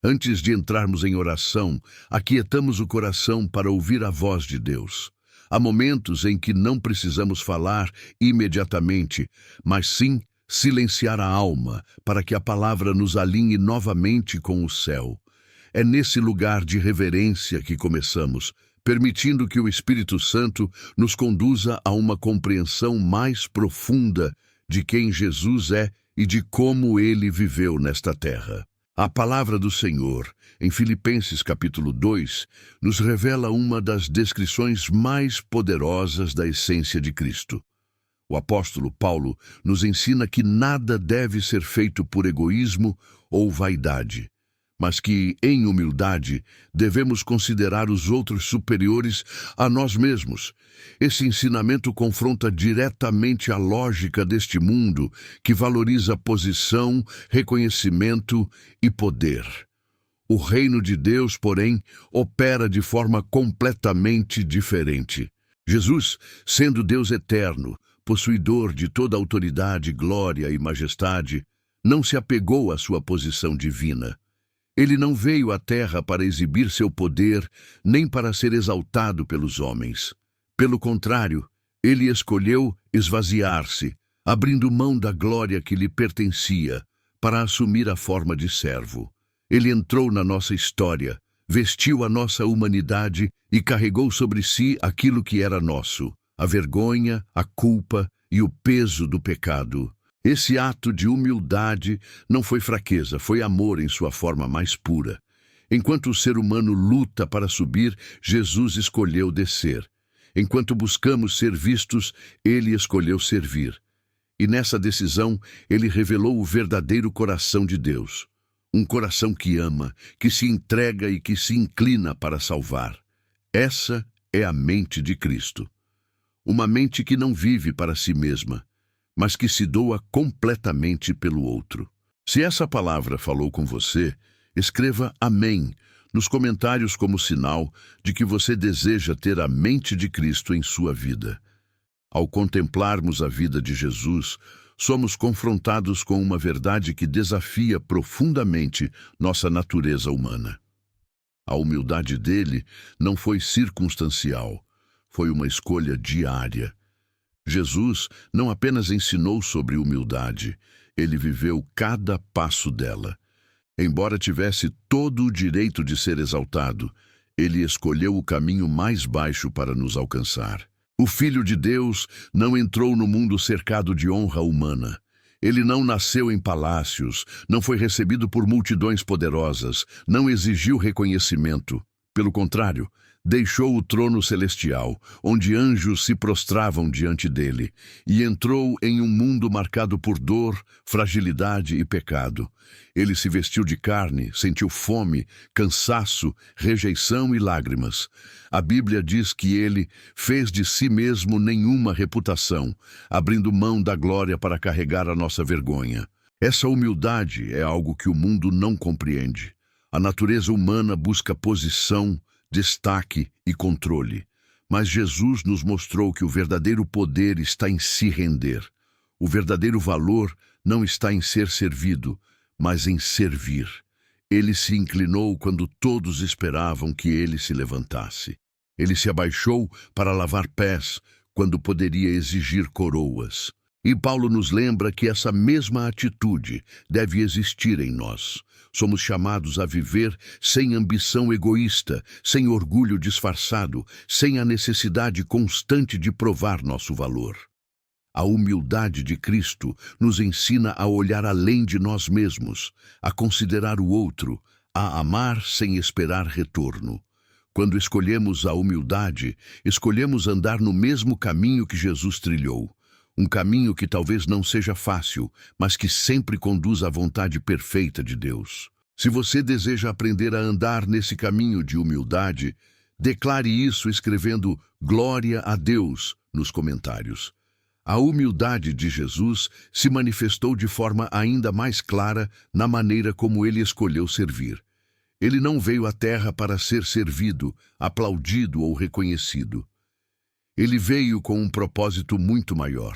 Antes de entrarmos em oração, aquietamos o coração para ouvir a voz de Deus. Há momentos em que não precisamos falar imediatamente, mas sim silenciar a alma para que a palavra nos alinhe novamente com o céu. É nesse lugar de reverência que começamos, permitindo que o Espírito Santo nos conduza a uma compreensão mais profunda de quem Jesus é e de como ele viveu nesta terra. A palavra do Senhor, em Filipenses capítulo 2, nos revela uma das descrições mais poderosas da essência de Cristo. O apóstolo Paulo nos ensina que nada deve ser feito por egoísmo ou vaidade, mas que, em humildade, devemos considerar os outros superiores a nós mesmos. Esse ensinamento confronta diretamente a lógica deste mundo que valoriza posição, reconhecimento e poder. O reino de Deus, porém, opera de forma completamente diferente. Jesus, sendo Deus eterno, possuidor de toda autoridade, glória e majestade, não se apegou à sua posição divina. Ele não veio à terra para exibir seu poder, nem para ser exaltado pelos homens. Pelo contrário, ele escolheu esvaziar-se, abrindo mão da glória que lhe pertencia, para assumir a forma de servo. Ele entrou na nossa história, vestiu a nossa humanidade e carregou sobre si aquilo que era nosso, a vergonha, a culpa e o peso do pecado. Esse ato de humildade não foi fraqueza, foi amor em sua forma mais pura. Enquanto o ser humano luta para subir, Jesus escolheu descer. Enquanto buscamos ser vistos, ele escolheu servir. E nessa decisão, ele revelou o verdadeiro coração de Deus. Um coração que ama, que se entrega e que se inclina para salvar. Essa é a mente de Cristo. Uma mente que não vive para si mesma, mas que se doa completamente pelo outro. Se essa palavra falou com você, escreva amém nos comentários como sinal de que você deseja ter a mente de Cristo em sua vida. Ao contemplarmos a vida de Jesus, somos confrontados com uma verdade que desafia profundamente nossa natureza humana. A humildade dele não foi circunstancial, foi uma escolha diária. Jesus não apenas ensinou sobre humildade, ele viveu cada passo dela. Embora tivesse todo o direito de ser exaltado, ele escolheu o caminho mais baixo para nos alcançar. O Filho de Deus não entrou no mundo cercado de honra humana. Ele não nasceu em palácios, não foi recebido por multidões poderosas, não exigiu reconhecimento. Pelo contrário, deixou o trono celestial, onde anjos se prostravam diante dele, e entrou em um mundo marcado por dor, fragilidade e pecado. Ele se vestiu de carne, sentiu fome, cansaço, rejeição e lágrimas. A Bíblia diz que ele fez de si mesmo nenhuma reputação, abrindo mão da glória para carregar a nossa vergonha. Essa humildade é algo que o mundo não compreende. A natureza humana busca posição, destaque e controle. Mas Jesus nos mostrou que o verdadeiro poder está em se render. O verdadeiro valor não está em ser servido, mas em servir. Ele se inclinou quando todos esperavam que ele se levantasse. Ele se abaixou para lavar pés, quando poderia exigir coroas. E Paulo nos lembra que essa mesma atitude deve existir em nós. Somos chamados a viver sem ambição egoísta, sem orgulho disfarçado, sem a necessidade constante de provar nosso valor. A humildade de Cristo nos ensina a olhar além de nós mesmos, a considerar o outro, a amar sem esperar retorno. Quando escolhemos a humildade, escolhemos andar no mesmo caminho que Jesus trilhou. Um caminho que talvez não seja fácil, mas que sempre conduz à vontade perfeita de Deus. Se você deseja aprender a andar nesse caminho de humildade, declare isso escrevendo "Glória a Deus" nos comentários. A humildade de Jesus se manifestou de forma ainda mais clara na maneira como ele escolheu servir. Ele não veio à terra para ser servido, aplaudido ou reconhecido. Ele veio com um propósito muito maior: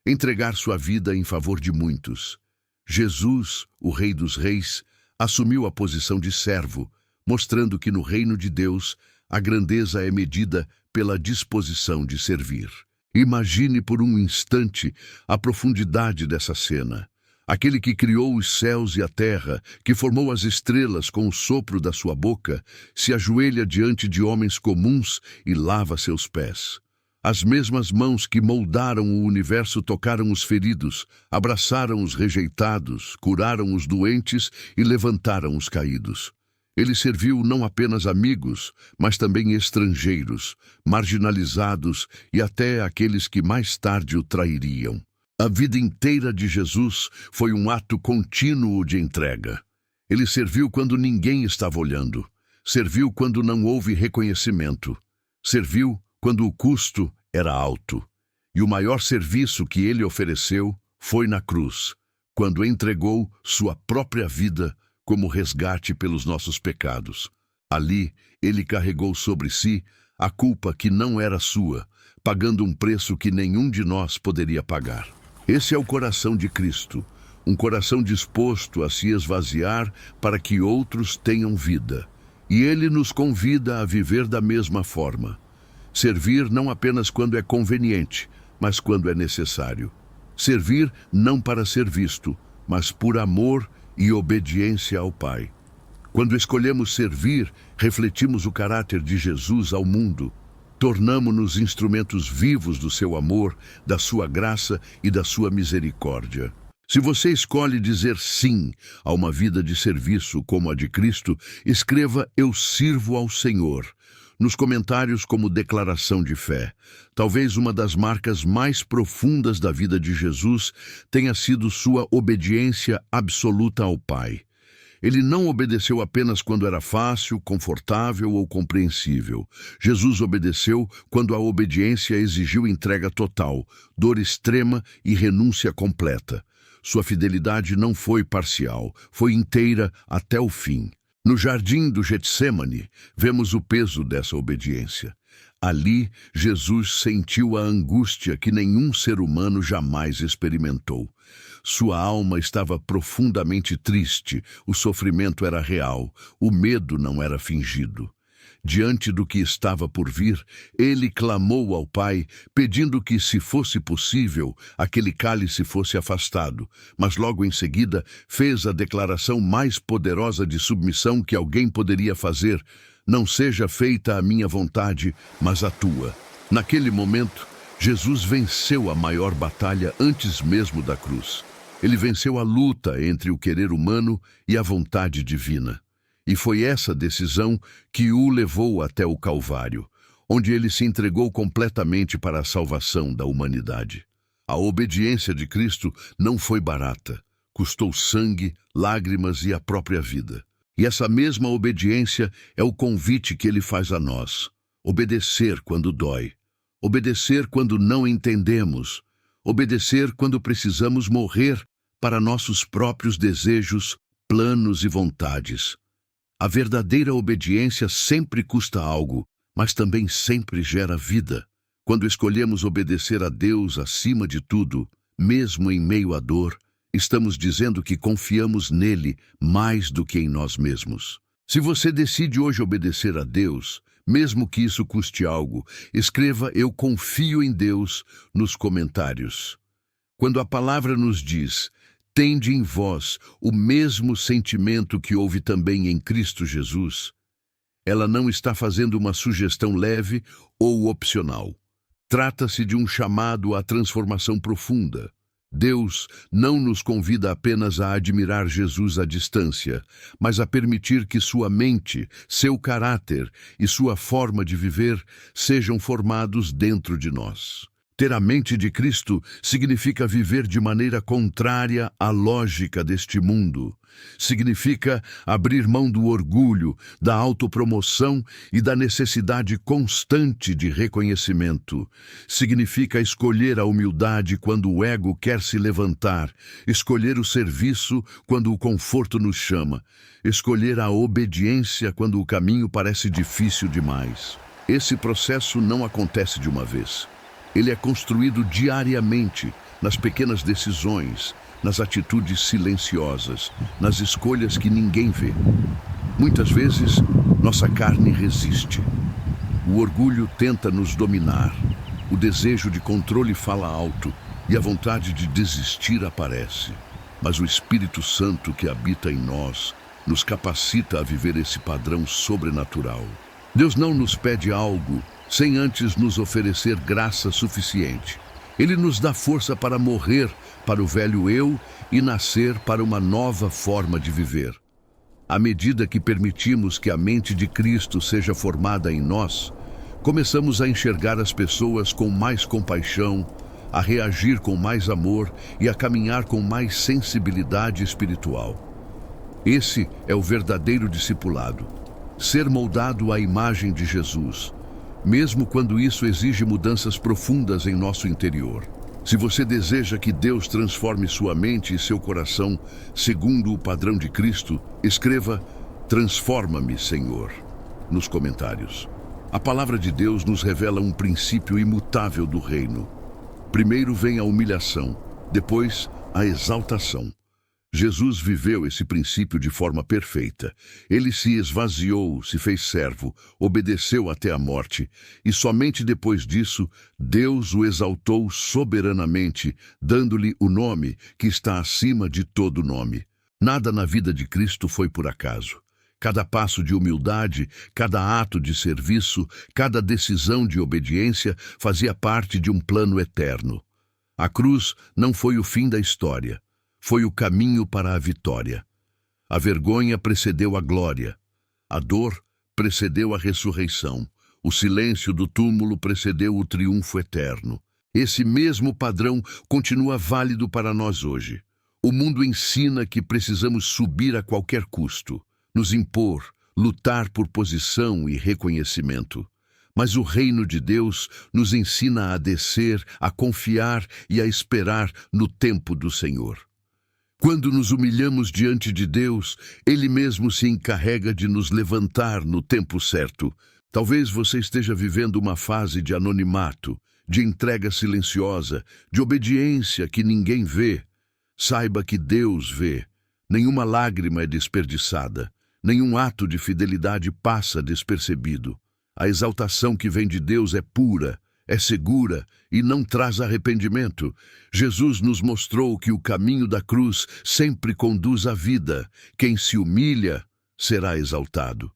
entregar sua vida em favor de muitos. Jesus, o Rei dos Reis, assumiu a posição de servo, mostrando que no reino de Deus a grandeza é medida pela disposição de servir. Imagine por um instante a profundidade dessa cena. Aquele que criou os céus e a terra, que formou as estrelas com o sopro da sua boca, se ajoelha diante de homens comuns e lava seus pés. As mesmas mãos que moldaram o universo tocaram os feridos, abraçaram os rejeitados, curaram os doentes e levantaram os caídos. Ele serviu não apenas amigos, mas também estrangeiros, marginalizados e até aqueles que mais tarde o trairiam. A vida inteira de Jesus foi um ato contínuo de entrega. Ele serviu quando ninguém estava olhando, serviu quando não houve reconhecimento, serviu quando o custo era alto. E o maior serviço que ele ofereceu foi na cruz, quando entregou sua própria vida como resgate pelos nossos pecados. Ali, ele carregou sobre si a culpa que não era sua, pagando um preço que nenhum de nós poderia pagar. Esse é o coração de Cristo, um coração disposto a se esvaziar para que outros tenham vida. E ele nos convida a viver da mesma forma. Servir não apenas quando é conveniente, mas quando é necessário. Servir não para ser visto, mas por amor e obediência ao Pai. Quando escolhemos servir, refletimos o caráter de Jesus ao mundo. Tornamo-nos instrumentos vivos do seu amor, da sua graça e da sua misericórdia. Se você escolhe dizer sim a uma vida de serviço como a de Cristo, escreva "Eu sirvo ao Senhor" nos comentários como declaração de fé. Talvez uma das marcas mais profundas da vida de Jesus tenha sido sua obediência absoluta ao Pai. Ele não obedeceu apenas quando era fácil, confortável ou compreensível. Jesus obedeceu quando a obediência exigiu entrega total, dor extrema e renúncia completa. Sua fidelidade não foi parcial, foi inteira até o fim. No jardim do Getsêmani, vemos o peso dessa obediência. Ali, Jesus sentiu a angústia que nenhum ser humano jamais experimentou. Sua alma estava profundamente triste, o sofrimento era real, o medo não era fingido. Diante do que estava por vir, ele clamou ao Pai, pedindo que, se fosse possível, aquele cálice fosse afastado, mas logo em seguida fez a declaração mais poderosa de submissão que alguém poderia fazer: "Não seja feita a minha vontade, mas a tua." Naquele momento, Jesus venceu a maior batalha antes mesmo da cruz. Ele venceu a luta entre o querer humano e a vontade divina. E foi essa decisão que o levou até o Calvário, onde ele se entregou completamente para a salvação da humanidade. A obediência de Cristo não foi barata, custou sangue, lágrimas e a própria vida. E essa mesma obediência é o convite que ele faz a nós: obedecer quando dói, obedecer quando não entendemos, obedecer quando precisamos morrer para nossos próprios desejos, planos e vontades. A verdadeira obediência sempre custa algo, mas também sempre gera vida. Quando escolhemos obedecer a Deus acima de tudo, mesmo em meio à dor, estamos dizendo que confiamos nele mais do que em nós mesmos. Se você decide hoje obedecer a Deus, mesmo que isso custe algo, escreva "Eu confio em Deus" nos comentários. Quando a palavra nos diz: "Tende em vós o mesmo sentimento que houve também em Cristo Jesus", ela não está fazendo uma sugestão leve ou opcional. Trata-se de um chamado à transformação profunda. Deus não nos convida apenas a admirar Jesus à distância, mas a permitir que sua mente, seu caráter e sua forma de viver sejam formados dentro de nós. Ter a mente de Cristo significa viver de maneira contrária à lógica deste mundo. Significa abrir mão do orgulho, da autopromoção e da necessidade constante de reconhecimento. Significa escolher a humildade quando o ego quer se levantar, escolher o serviço quando o conforto nos chama, escolher a obediência quando o caminho parece difícil demais. Esse processo não acontece de uma vez. Ele é construído diariamente, nas pequenas decisões, nas atitudes silenciosas, nas escolhas que ninguém vê. Muitas vezes, nossa carne resiste. O orgulho tenta nos dominar. O desejo de controle fala alto e a vontade de desistir aparece. Mas o Espírito Santo que habita em nós nos capacita a viver esse padrão sobrenatural. Deus não nos pede algo sem antes nos oferecer graça suficiente. Ele nos dá força para morrer para o velho eu e nascer para uma nova forma de viver. À medida que permitimos que a mente de Cristo seja formada em nós, começamos a enxergar as pessoas com mais compaixão, a reagir com mais amor e a caminhar com mais sensibilidade espiritual. Esse é o verdadeiro discipulado. Ser moldado à imagem de Jesus, mesmo quando isso exige mudanças profundas em nosso interior. Se você deseja que Deus transforme sua mente e seu coração segundo o padrão de Cristo, escreva "Transforma-me, Senhor", nos comentários. A palavra de Deus nos revela um princípio imutável do reino. Primeiro vem a humilhação, depois a exaltação. Jesus viveu esse princípio de forma perfeita. Ele se esvaziou, se fez servo, obedeceu até a morte, e somente depois disso, Deus o exaltou soberanamente, dando-lhe o nome que está acima de todo nome. Nada na vida de Cristo foi por acaso. Cada passo de humildade, cada ato de serviço, cada decisão de obediência fazia parte de um plano eterno. A cruz não foi o fim da história. Foi o caminho para a vitória. A vergonha precedeu a glória. A dor precedeu a ressurreição. O silêncio do túmulo precedeu o triunfo eterno. Esse mesmo padrão continua válido para nós hoje. O mundo ensina que precisamos subir a qualquer custo, nos impor, lutar por posição e reconhecimento. Mas o reino de Deus nos ensina a descer, a confiar e a esperar no tempo do Senhor. Quando nos humilhamos diante de Deus, Ele mesmo se encarrega de nos levantar no tempo certo. Talvez você esteja vivendo uma fase de anonimato, de entrega silenciosa, de obediência que ninguém vê. Saiba que Deus vê. Nenhuma lágrima é desperdiçada. Nenhum ato de fidelidade passa despercebido. A exaltação que vem de Deus é pura, é segura e não traz arrependimento. Jesus nos mostrou que o caminho da cruz sempre conduz à vida. Quem se humilha será exaltado.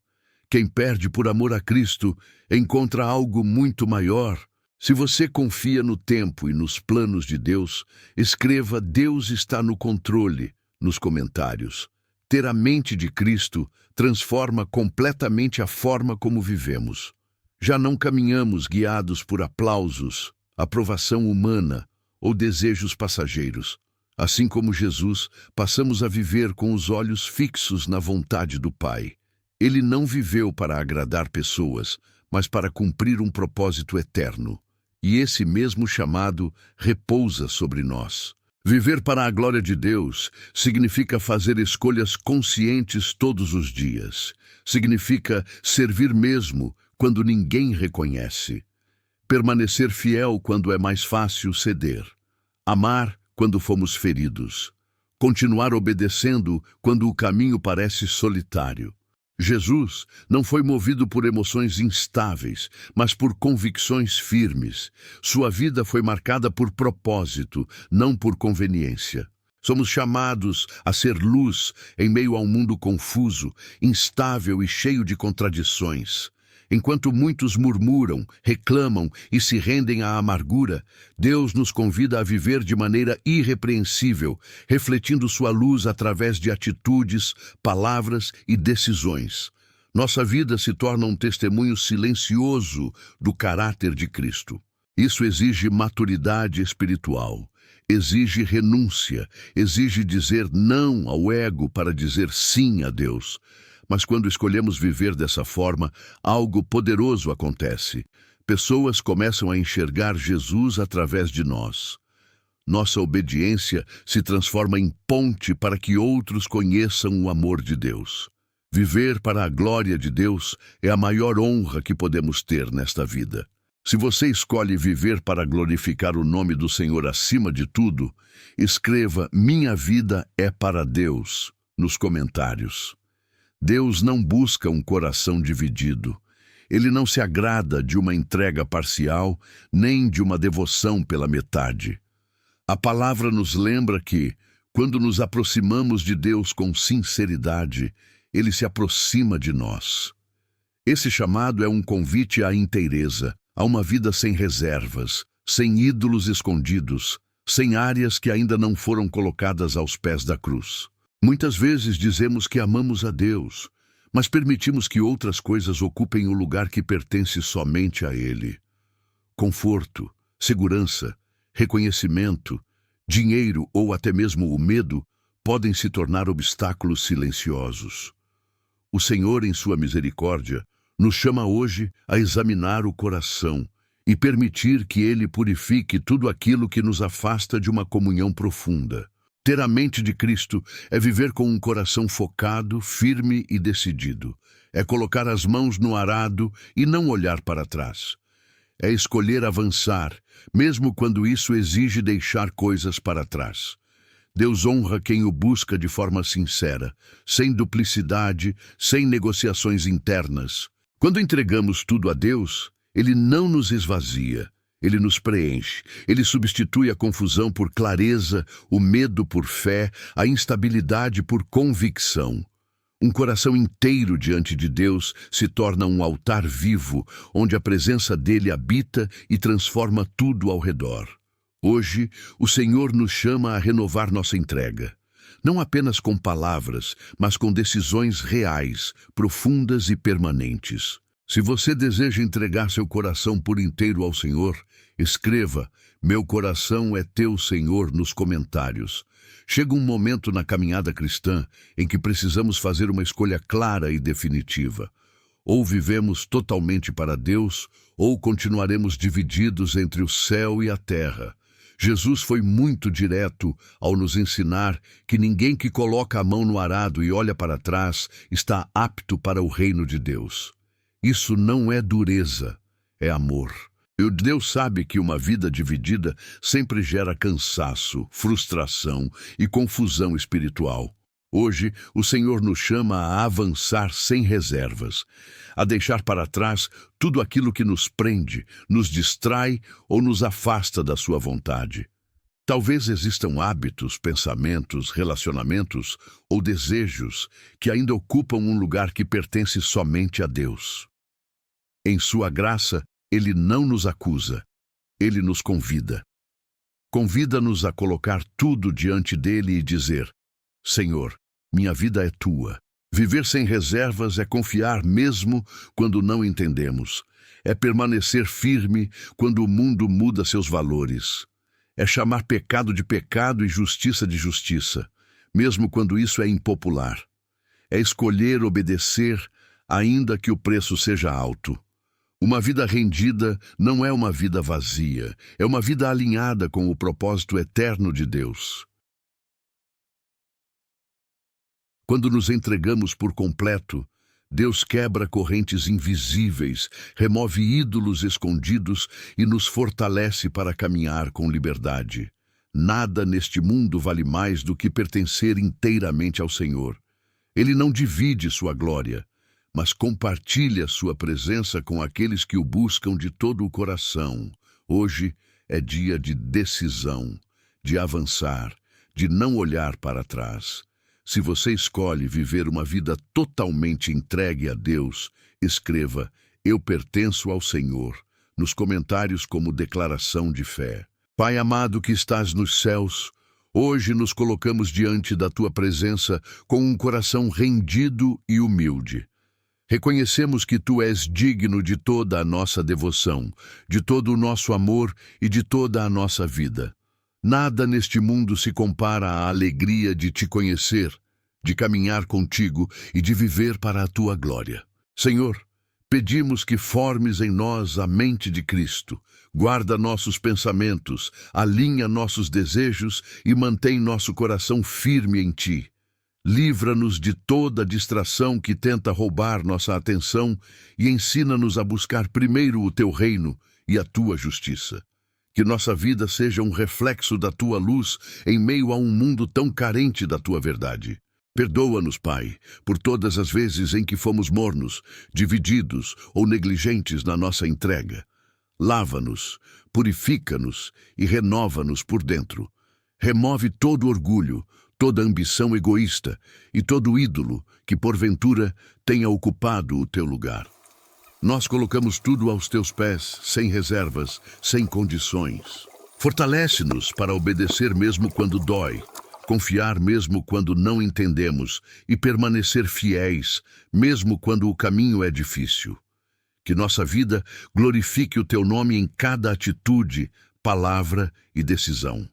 Quem perde por amor a Cristo encontra algo muito maior. Se você confia no tempo e nos planos de Deus, escreva "Deus está no controle" nos comentários. Ter a mente de Cristo transforma completamente a forma como vivemos. Já não caminhamos guiados por aplausos, aprovação humana ou desejos passageiros. Assim como Jesus, passamos a viver com os olhos fixos na vontade do Pai. Ele não viveu para agradar pessoas, mas para cumprir um propósito eterno. E esse mesmo chamado repousa sobre nós. Viver para a glória de Deus significa fazer escolhas conscientes todos os dias. Significa servir mesmo quando ninguém reconhece. Permanecer fiel quando é mais fácil ceder. Amar quando fomos feridos. Continuar obedecendo quando o caminho parece solitário. Jesus não foi movido por emoções instáveis, mas por convicções firmes. Sua vida foi marcada por propósito, não por conveniência. Somos chamados a ser luz em meio a um mundo confuso, instável e cheio de contradições. Enquanto muitos murmuram, reclamam e se rendem à amargura, Deus nos convida a viver de maneira irrepreensível, refletindo sua luz através de atitudes, palavras e decisões. Nossa vida se torna um testemunho silencioso do caráter de Cristo. Isso exige maturidade espiritual, exige renúncia, exige dizer não ao ego para dizer sim a Deus. Mas quando escolhemos viver dessa forma, algo poderoso acontece. Pessoas começam a enxergar Jesus através de nós. Nossa obediência se transforma em ponte para que outros conheçam o amor de Deus. Viver para a glória de Deus é a maior honra que podemos ter nesta vida. Se você escolhe viver para glorificar o nome do Senhor acima de tudo, escreva "Minha vida é para Deus" nos comentários. Deus não busca um coração dividido. Ele não se agrada de uma entrega parcial, nem de uma devoção pela metade. A palavra nos lembra que, quando nos aproximamos de Deus com sinceridade, Ele se aproxima de nós. Esse chamado é um convite à inteireza, a uma vida sem reservas, sem ídolos escondidos, sem áreas que ainda não foram colocadas aos pés da cruz. Muitas vezes dizemos que amamos a Deus, mas permitimos que outras coisas ocupem o lugar que pertence somente a Ele. Conforto, segurança, reconhecimento, dinheiro ou até mesmo o medo podem se tornar obstáculos silenciosos. O Senhor, em sua misericórdia, nos chama hoje a examinar o coração e permitir que Ele purifique tudo aquilo que nos afasta de uma comunhão profunda. Ter a mente de Cristo é viver com um coração focado, firme e decidido. É colocar as mãos no arado e não olhar para trás. É escolher avançar, mesmo quando isso exige deixar coisas para trás. Deus honra quem o busca de forma sincera, sem duplicidade, sem negociações internas. Quando entregamos tudo a Deus, Ele não nos esvazia. Ele nos preenche, Ele substitui a confusão por clareza, o medo por fé, a instabilidade por convicção. Um coração inteiro diante de Deus se torna um altar vivo, onde a presença dEle habita e transforma tudo ao redor. Hoje, o Senhor nos chama a renovar nossa entrega. Não apenas com palavras, mas com decisões reais, profundas e permanentes. Se você deseja entregar seu coração por inteiro ao Senhor, escreva "Meu coração é teu, Senhor" nos comentários. Chega um momento na caminhada cristã em que precisamos fazer uma escolha clara e definitiva. Ou vivemos totalmente para Deus, ou continuaremos divididos entre o céu e a terra. Jesus foi muito direto ao nos ensinar que ninguém que coloca a mão no arado e olha para trás está apto para o reino de Deus. Isso não é dureza, é amor. E Deus sabe que uma vida dividida sempre gera cansaço, frustração e confusão espiritual. Hoje, o Senhor nos chama a avançar sem reservas, a deixar para trás tudo aquilo que nos prende, nos distrai ou nos afasta da sua vontade. Talvez existam hábitos, pensamentos, relacionamentos ou desejos que ainda ocupam um lugar que pertence somente a Deus. Em sua graça, Ele não nos acusa, Ele nos convida. Convida-nos a colocar tudo diante dEle e dizer: Senhor, minha vida é tua. Viver sem reservas é confiar mesmo quando não entendemos. É permanecer firme quando o mundo muda seus valores. É chamar pecado de pecado e justiça de justiça, mesmo quando isso é impopular. É escolher obedecer, ainda que o preço seja alto. Uma vida rendida não é uma vida vazia, é uma vida alinhada com o propósito eterno de Deus. Quando nos entregamos por completo, Deus quebra correntes invisíveis, remove ídolos escondidos e nos fortalece para caminhar com liberdade. Nada neste mundo vale mais do que pertencer inteiramente ao Senhor. Ele não divide sua glória, mas compartilha sua presença com aqueles que o buscam de todo o coração. Hoje é dia de decisão, de avançar, de não olhar para trás. Se você escolhe viver uma vida totalmente entregue a Deus, escreva "Eu pertenço ao Senhor" nos comentários como declaração de fé. Pai amado que estás nos céus, hoje nos colocamos diante da Tua presença com um coração rendido e humilde. Reconhecemos que Tu és digno de toda a nossa devoção, de todo o nosso amor e de toda a nossa vida. Nada neste mundo se compara à alegria de Te conhecer, de caminhar contigo e de viver para a Tua glória. Senhor, pedimos que formes em nós a mente de Cristo, guarda nossos pensamentos, alinha nossos desejos e mantém nosso coração firme em Ti. Livra-nos de toda distração que tenta roubar nossa atenção e ensina-nos a buscar primeiro o Teu reino e a tua justiça. Que nossa vida seja um reflexo da tua luz em meio a um mundo tão carente da tua verdade. Perdoa-nos, Pai, por todas as vezes em que fomos mornos, divididos ou negligentes na nossa entrega. Lava-nos, purifica-nos e renova-nos por dentro. Remove todo orgulho, toda ambição egoísta e todo ídolo que, porventura, tenha ocupado o teu lugar. Nós colocamos tudo aos teus pés, sem reservas, sem condições. Fortalece-nos para obedecer mesmo quando dói, confiar mesmo quando não entendemos e permanecer fiéis, mesmo quando o caminho é difícil. Que nossa vida glorifique o teu nome em cada atitude, palavra e decisão.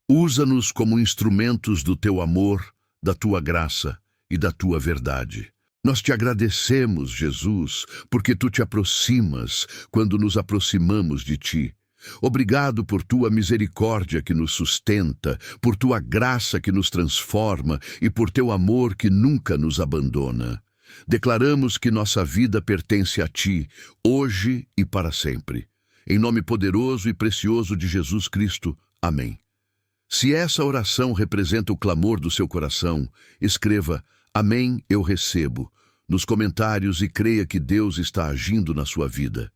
Usa-nos como instrumentos do teu amor, da tua graça e da tua verdade. Nós te agradecemos, Jesus, porque tu te aproximas quando nos aproximamos de ti. Obrigado por tua misericórdia que nos sustenta, por tua graça que nos transforma e por teu amor que nunca nos abandona. Declaramos que nossa vida pertence a ti, hoje e para sempre. Em nome poderoso e precioso de Jesus Cristo. Amém. Se essa oração representa o clamor do seu coração, escreva "Amém, eu recebo" nos comentários e creia que Deus está agindo na sua vida.